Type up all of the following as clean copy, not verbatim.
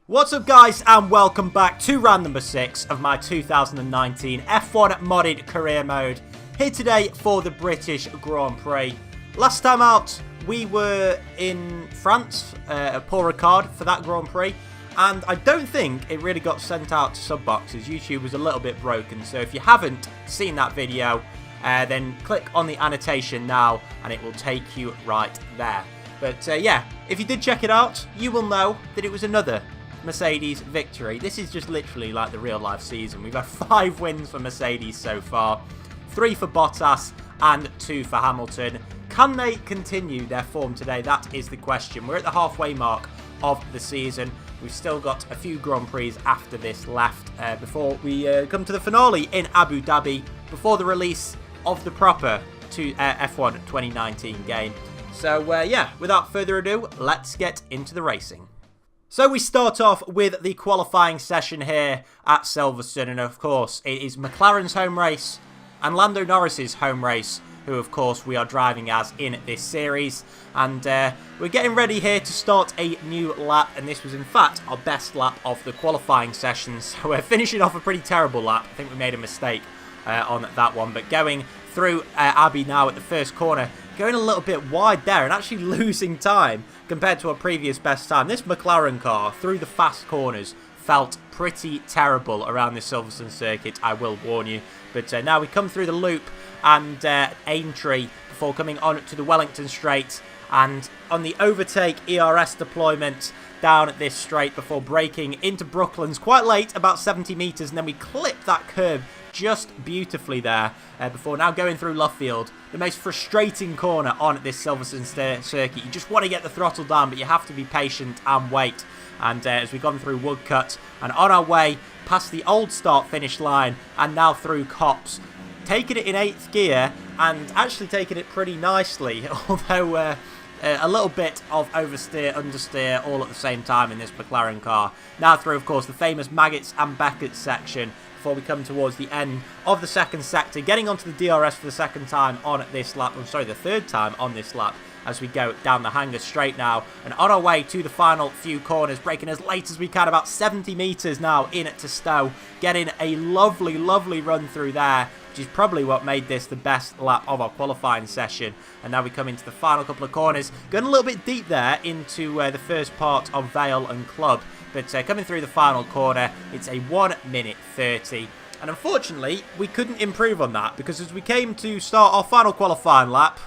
What's up guys, and welcome back to round number 6 of my 2019 F1 modded career mode. Here today for the British Grand Prix. Last time out we were in France, Paul Ricard for that Grand Prix. And I don't think it really got sent out to sub boxes. YouTube was a little bit broken, so if you haven't seen that video, then click on the annotation now and it will take you right there. But yeah, if you did check it out, you will know that it was another Mercedes victory. This is just literally like the real life season. We've had 5 wins for Mercedes so far, 3 for Bottas and 2 for Hamilton. Can they continue their form today? That is the question. We're at the halfway mark of the season. We've still got a few Grand Prix after this left before we come to the finale in Abu Dhabi, before the release of the proper F1 2019 game. So yeah, without further ado, let's get into the racing. So we start off with the qualifying session here at Silverstone, and of course it is McLaren's home race and Lando Norris's home race, who of course we are driving as in this series. And we're getting ready here to start a new lap, and this was in fact our best lap of the qualifying session. So we're finishing off a pretty terrible lap. I think we made a mistake on that one, but going through Abbey now at the first corner, going a little bit wide there and actually losing time compared to our previous best time. This McLaren car through the fast corners felt pretty terrible around the Silverstone circuit, I will warn you. But now we come through the loop and Aintree before coming on to the Wellington straight, and on the overtake ERS deployment down this straight before braking into Brooklands quite late, about 70 metres, and then we clip that curb just beautifully there before now going through Luffield, the most frustrating corner on this Silverstone circuit. You just want to get the throttle down, but you have to be patient and wait. And as we've gone through Woodcut and on our way past the old start-finish line and now through Copse, taking it in 8th gear and actually taking it pretty nicely, although a little bit of oversteer, understeer all at the same time in this McLaren car. Now through, of course, the famous Maggots and Beckett section before we come towards the end of the second sector, getting onto the DRS for the second time on this lap. I'm sorry, the third time on this lap as we go down the hanger straight now. And on our way to the final few corners, braking as late as we can, about 70 metres now in to Stowe, getting a lovely, lovely run through there, which is probably what made this the best lap of our qualifying session. And now we come into the final couple of corners, going a little bit deep there into the first part of Vale and Club. But coming through the final corner, it's a 1 minute 30. And unfortunately, we couldn't improve on that, because as we came to start our final qualifying lap,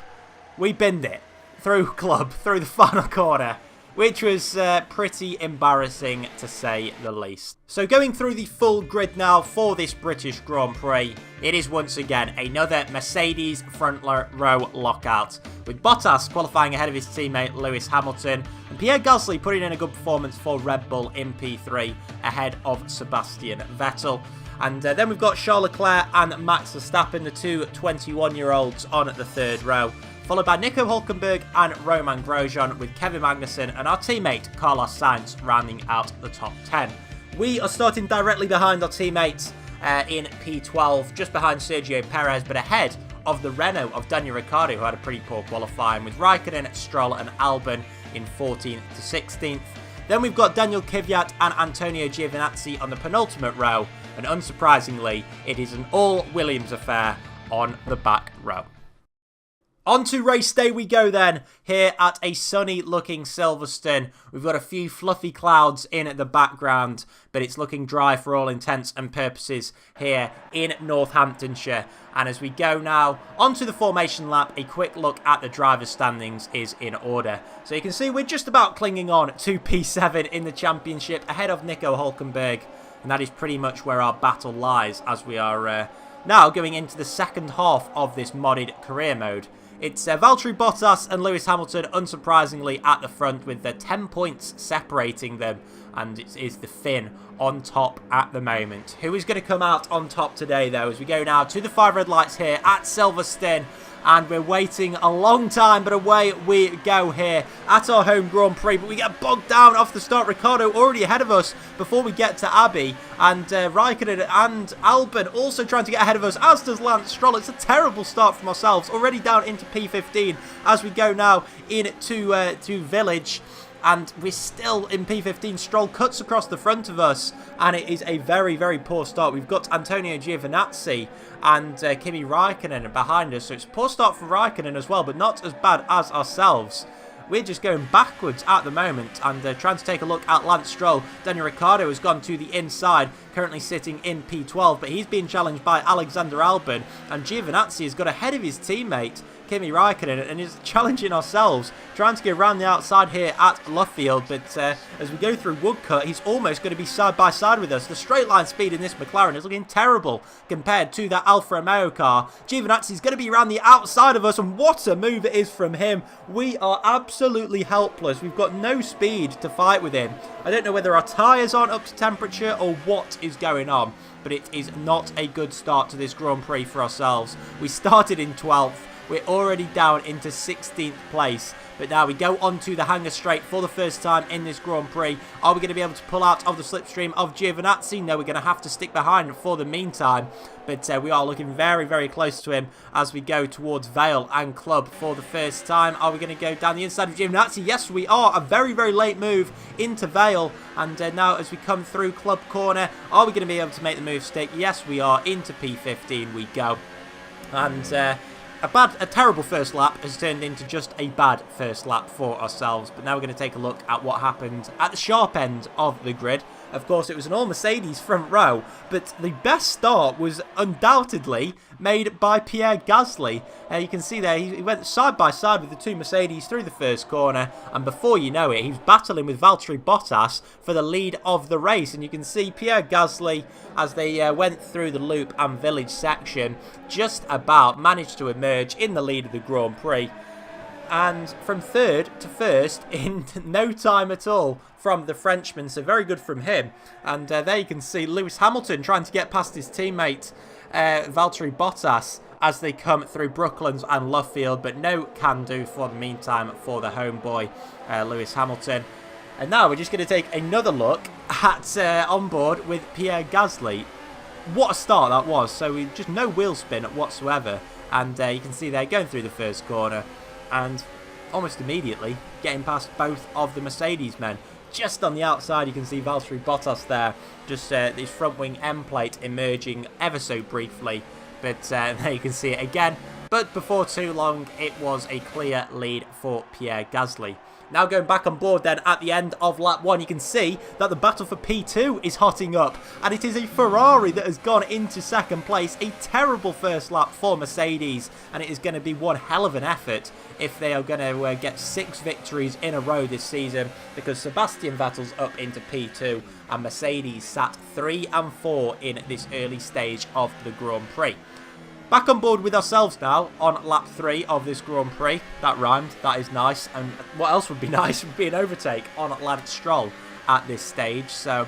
we binned it through Club, through the final corner, which was pretty embarrassing to say the least. So going through the full grid now for this British Grand Prix, it is once again another Mercedes front row lockout, with Bottas qualifying ahead of his teammate Lewis Hamilton, and Pierre Gasly putting in a good performance for Red Bull in P3 ahead of Sebastian Vettel. And then we've got Charles Leclerc and Max Verstappen, the two 21-year-olds, on at the third row, followed by Nico Hülkenberg and Romain Grosjean, with Kevin Magnussen and our teammate Carlos Sainz rounding out the top 10. We are starting directly behind our teammates in P12, just behind Sergio Perez, but ahead of the Renault of Daniel Ricciardo, who had a pretty poor qualifying, with Raikkonen, Stroll and Albon in 14th to 16th. Then we've got Daniel Kvyat and Antonio Giovinazzi on the penultimate row, and unsurprisingly, it is an all-Williams affair on the back row. On to race day we go then, here at a sunny looking Silverstone. We've got a few fluffy clouds in the background, but it's looking dry for all intents and purposes here in Northamptonshire. And as we go now onto the formation lap, a quick look at the driver's standings is in order. So you can see we're just about clinging on to P7 in the championship, ahead of Nico Hülkenberg, and that is pretty much where our battle lies as we are now going into the second half of this modded career mode. It's Valtteri Bottas and Lewis Hamilton, unsurprisingly, at the front, with the 10 points separating them, and it is the Finn on top at the moment. Who is going to come out on top today, though, as we go now to the 5 red lights here at Silverstone, and we're waiting a long time, but away we go here at our home Grand Prix. But we get bogged down off the start. Ricciardo already ahead of us before we get to Abbey, and Raikkonen and Albon also trying to get ahead of us, as does Lance Stroll. It's a terrible start from ourselves, already down into P15 as we go now into Village. and we're still in P15. Stroll cuts across the front of us, and it is a very, very poor start. We've got Antonio Giovinazzi and Kimi Raikkonen behind us, so it's a poor start for Raikkonen as well, but not as bad as ourselves. We're just going backwards at the moment, and trying to take a look at Lance Stroll. Daniel Ricciardo has gone to the inside, currently sitting in P12, but he's being challenged by Alexander Albon, and Giovinazzi has got ahead of his teammate Kimi Raikkonen and is challenging ourselves, trying to go around the outside here at Luffield, but as we go through Woodcut, he's almost going to be side by side with us. The straight line speed in this McLaren is looking terrible compared to that Alfa Romeo car. Giovinazzi is going to be around the outside of us, and what a move it is from him. We are absolutely helpless. We've got no speed to fight with him. I don't know whether our tyres aren't up to temperature or what is going on, but it is not a good start to this Grand Prix for ourselves. We started in 12th. We're already down into 16th place, but now we go onto the hanger straight for the first time in this Grand Prix. Are we going to be able to pull out of the slipstream of Giovinazzi? No, we're going to have to stick behind for the meantime, but we are looking very, very close to him as we go towards Vale and Club for the first time. Are we going to go down the inside of Giovinazzi? Yes, we are. A very, very late move into Vale, and now as we come through Club Corner, are we going to be able to make the move stick? Yes, we are. Into P15 we go, and a terrible first lap has turned into just a bad first lap for ourselves. But now we're going to take a look at what happened at the sharp end of the grid. Of course, it was an all-Mercedes front row, but the best start was undoubtedly made by Pierre Gasly. You can see there, he went side by side with the two Mercedes through the first corner, and before you know it, he was battling with Valtteri Bottas for the lead of the race. And you can see Pierre Gasly, as they went through the loop and village section, just about managed to emerge in the lead of the Grand Prix. And from third to first in no time at all from the Frenchman, so very good from him. And there you can see Lewis Hamilton trying to get past his teammate Valtteri Bottas as they come through Brooklands and Luffield, but no can do for the meantime for the homeboy Lewis Hamilton. And now we're just going to take another look at onboard with Pierre Gasly. What a start that was. So we just no wheel spin whatsoever, and you can see there going through the first corner and almost immediately getting past both of the Mercedes men. Just on the outside you can see Valtteri Bottas there, just his front wing end plate emerging ever so briefly, but there you can see it again. But before too long it was a clear lead for Pierre Gasly. Now going back on board then at the end of lap 1, you can see that the battle for P2 is hotting up, and it is a Ferrari that has gone into second place. A terrible first lap for Mercedes, and it is going to be one hell of an effort if they are going to get 6 victories in a row this season, because Sebastian Vettel's up into P2 and Mercedes sat 3 and 4 in this early stage of the Grand Prix. Back on board with ourselves now on lap 3 of this Grand Prix. That rhymed, that is nice. And what else would be nice would be an overtake on Lance Stroll at this stage. So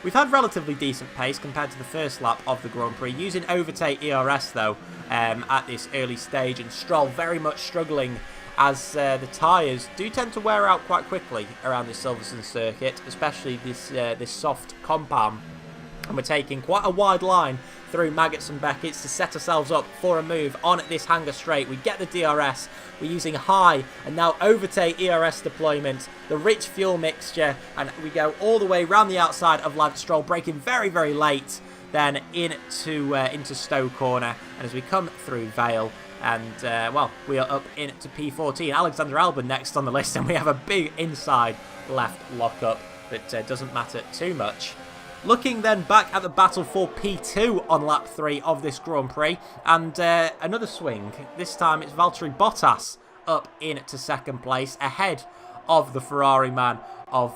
we've had relatively decent pace compared to the first lap of the Grand Prix. Using overtake ERS though at this early stage, and Stroll very much struggling as the tyres do tend to wear out quite quickly around this Silverstone circuit, especially this soft compound. And we're taking quite a wide line through Maggots and Beckett's to set ourselves up for a move on this hanger straight. We get the DRS, we're using high and now overtake ERS deployment, the rich fuel mixture, and we go all the way around the outside of Lance Stroll, braking very, very late, then into Stowe Corner. And as we come through Vale, and well, we are up into P14. Alexander Albon next on the list, and we have a big inside left lockup, but doesn't matter too much. Looking then back at the battle for P2 on lap 3 of this Grand Prix, and another swing. This time it's Valtteri Bottas up into second place, ahead of the Ferrari man of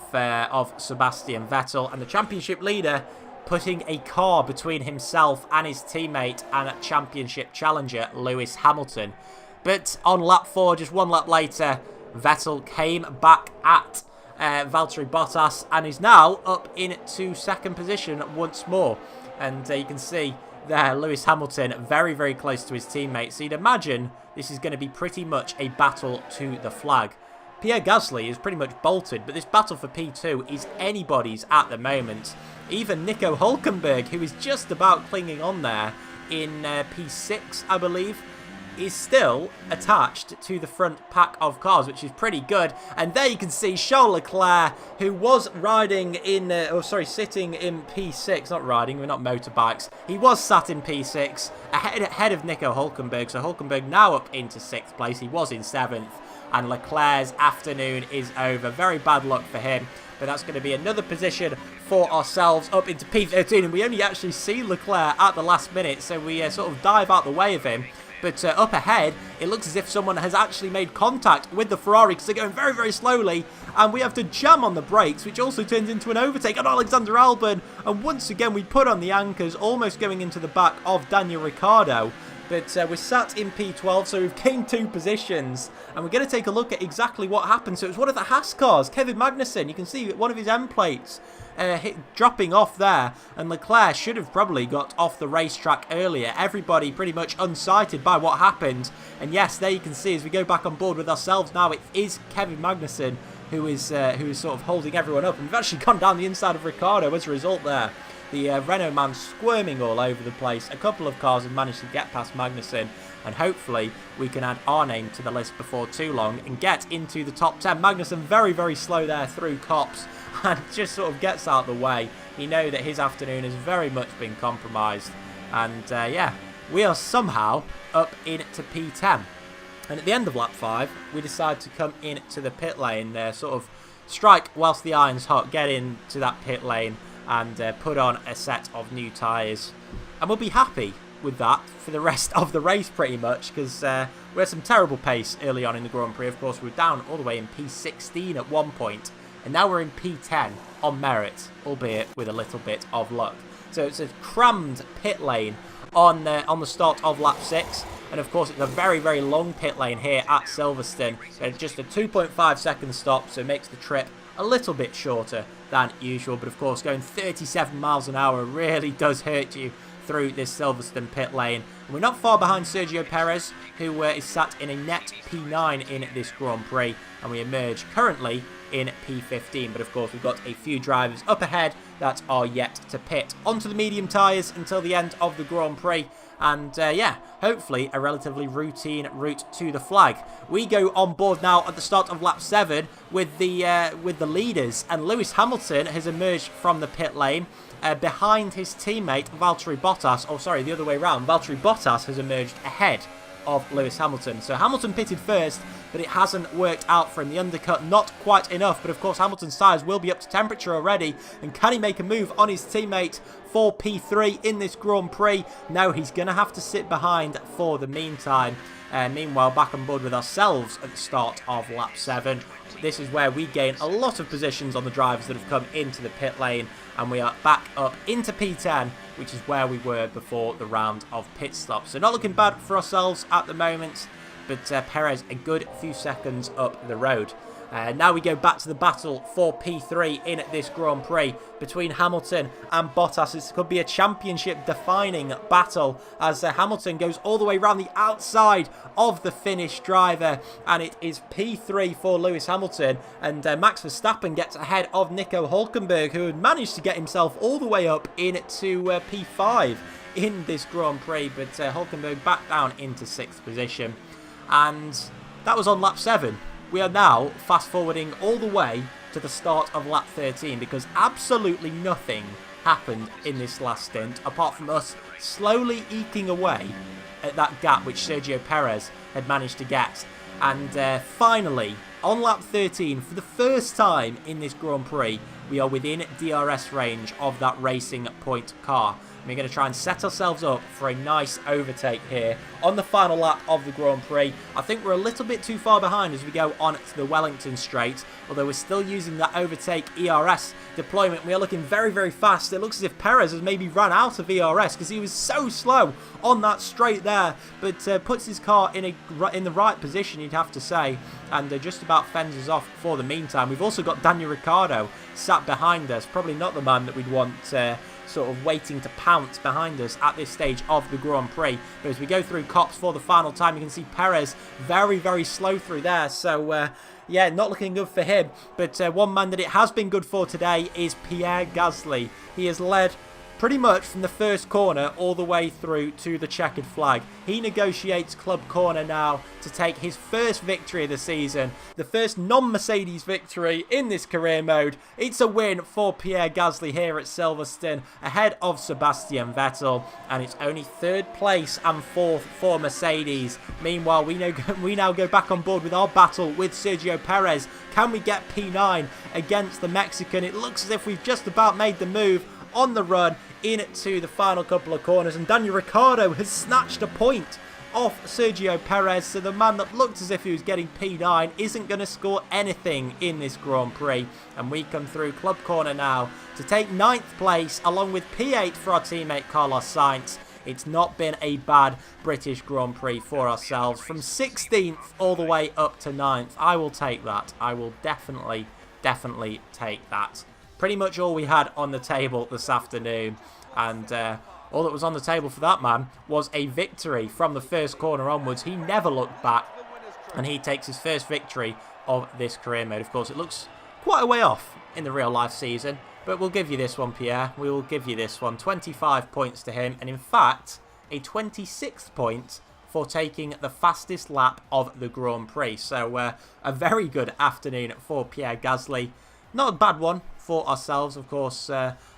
Sebastian Vettel, and the championship leader putting a car between himself and his teammate and championship challenger Lewis Hamilton. But on lap 4, just one lap later, Vettel came back at Valtteri Bottas and is now up into second position once more. And you can see there Lewis Hamilton very, very close to his teammate. So you'd imagine this is going to be pretty much a battle to the flag. Pierre Gasly is pretty much bolted, but this battle for P2 is anybody's at the moment. Even Nico Hülkenberg, who is just about clinging on there in P6, I believe, is still attached to the front pack of cars, which is pretty good. And there you can see Charles Leclerc, who was riding in, sitting in P6, not riding, we're not motorbikes. He was sat in P6, ahead of Nico Hülkenberg. So Hülkenberg now up into 6th place. He was in 7th. And Leclerc's afternoon is over. Very bad luck for him. But that's going to be another position for ourselves up into P13. And we only actually see Leclerc at the last minute. So we sort of dive out the way of him. But up ahead, it looks as if someone has actually made contact with the Ferrari because they're going very, very slowly. And we have to jam on the brakes, which also turns into an overtake on Alexander Albon. And once again, we put on the anchors, almost going into the back of Daniel Ricciardo. But we're sat in P12, so we've gained 2 positions. And we're going to take a look at exactly what happened. So it was one of the Haas cars, Kevin Magnussen. You can see one of his end plates dropping off there. And Leclerc should have probably got off the racetrack earlier. Everybody pretty much unsighted by what happened. And yes, there you can see as we go back on board with ourselves now, it is Kevin Magnussen who is sort of holding everyone up. And we've actually gone down the inside of Ricciardo as a result there. The Renault man squirming all over the place. A couple of cars have managed to get past Magnussen, and hopefully we can add our name to the list before too long and get into the top 10. Magnussen very, very slow there through Copse and just sort of gets out of the way. You know that his afternoon has very much been compromised. And yeah, we are somehow up into P10. And at the end of lap 5, we decide to come into the pit lane, sort of strike whilst the iron's hot, get into that pit lane and put on a set of new tyres. And we'll be happy with that for the rest of the race pretty much, because we had some terrible pace early on in the Grand Prix. Of course, we were down all the way in P16 at one point, and now we're in P10 on merit, albeit with a little bit of luck. So it's a crammed pit lane on the start of lap 6. And of course, it's a very, very long pit lane here at Silverstone. So just a 2.5 second stop, so it makes the trip a little bit shorter than usual. But of course, going 37 miles an hour really does hurt you through this Silverstone pit lane. And we're not far behind Sergio Perez, who is sat in a net P9 in this Grand Prix. And we emerge currently in P15. But of course, we've got a few drivers up ahead that are yet to pit onto the medium tyres until the end of the Grand Prix. And yeah, hopefully a relatively routine route to the flag. We go on board now at the start of lap 7 with the leaders, and Lewis Hamilton has emerged from the pit lane behind his teammate Valtteri Bottas. Oh, sorry, the other way around. Valtteri Bottas has emerged ahead of Lewis Hamilton. So Hamilton pitted first, but it hasn't worked out for him. The undercut not quite enough, but of course Hamilton's tyres will be up to temperature already. And can he make a move on his teammate for P3 in this Grand Prix? No, he's going to have to sit behind for the meantime. Meanwhile, back on board with ourselves at the start of lap 7. This is where we gain a lot of positions on the drivers that have come into the pit lane, and we are back up into P10, which is where we were before the round of pit stops. So not looking bad for ourselves at the moment, but Perez a good few seconds up the road. Now we go back to the battle for P3 in this Grand Prix between Hamilton and Bottas. This could be a championship-defining battle as Hamilton goes all the way around the outside of the Finnish driver, and it is P3 for Lewis Hamilton, and Max Verstappen gets ahead of Nico Hülkenberg, who had managed to get himself all the way up into P5 in this Grand Prix, but Hülkenberg back down into 6th position. And that was on lap 7. We are now fast forwarding all the way to the start of lap 13 because absolutely nothing happened in this last stint apart from us slowly eking away at that gap which Sergio Perez had managed to get. And finally, on lap 13, for the first time in this Grand Prix, we are within DRS range of that Racing Point car. We're going to try and set ourselves up for a nice overtake here on the final lap of the Grand Prix. I think we're a little bit too far behind as we go on to the Wellington Straight, although we're still using that overtake ERS deployment. We are looking very, very fast. It looks as if Perez has maybe run out of ERS because he was so slow on that straight there, but puts his car in the right position, you'd have to say, and just about fends us off for the meantime. We've also got Daniel Ricciardo sat behind us, probably not the man that we'd want sort of waiting to pounce behind us at this stage of the Grand Prix. But as we go through Copse for the final time, you can see Perez very, very slow through there. So, yeah, not looking good for him. But one man that it has been good for today is Pierre Gasly. He has led pretty much from the first corner all the way through to the checkered flag. He negotiates club corner now to take his first victory of the season, the first non-Mercedes victory in this career mode. It's a win for Pierre Gasly here at Silverstone, ahead of Sebastian Vettel, and it's only third place and fourth for Mercedes. Meanwhile, we now go back on board with our battle with Sergio Perez. Can we get P9 against the Mexican? It looks as if we've just about made the move on the run into the final couple of corners, and Daniel Ricciardo has snatched a point off Sergio Perez, so the man that looked as if he was getting P9 isn't going to score anything in this Grand Prix, and we come through club corner now to take 9th place along with P8 for our teammate Carlos Sainz. It's not been a bad British Grand Prix for ourselves, from 16th all the way up to 9th. I will take that. I will definitely take that. Pretty much all we had on the table this afternoon, and all that was on the table for that man was a victory from the first corner onwards. He never looked back, and he takes his first victory of this career mode. Of course, it looks quite a way off in the real life season, but we'll give you this one, Pierre. We will give you this one. 25 points to him, and in fact, a 26th point for taking the fastest lap of the Grand Prix. So a very good afternoon for Pierre Gasly. Not a bad one for ourselves, of course.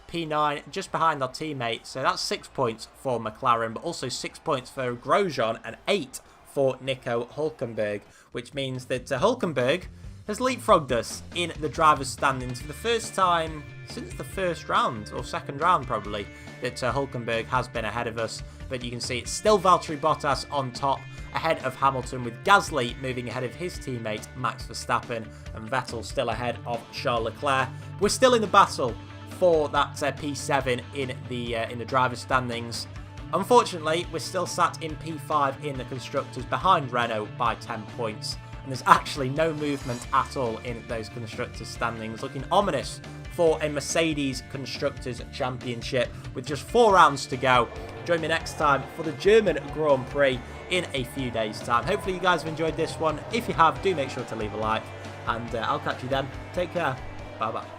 P9 just behind our teammate, so that's 6 points for McLaren, but also 6 points for Grosjean and 8 for Nico Hülkenberg, which means that Hülkenberg has leapfrogged us in the driver's standings for the first time since the first round, or second round probably, that Hülkenberg has been ahead of us. But you can see it's still Valtteri Bottas on top, ahead of Hamilton, with Gasly moving ahead of his teammate Max Verstappen, and Vettel still ahead of Charles Leclerc. We're still in the battle for that P7 in the driver's standings. Unfortunately, we're still sat in P5 in the constructors, behind Renault by 10 points. And there's actually no movement at all in those constructors standings, looking ominous for a Mercedes Constructors Championship with just 4 rounds to go. Join me next time for the German Grand Prix in a few days' time. Hopefully you guys have enjoyed this one. If you have, do make sure to leave a like, and I'll catch you then. Take care. Bye bye.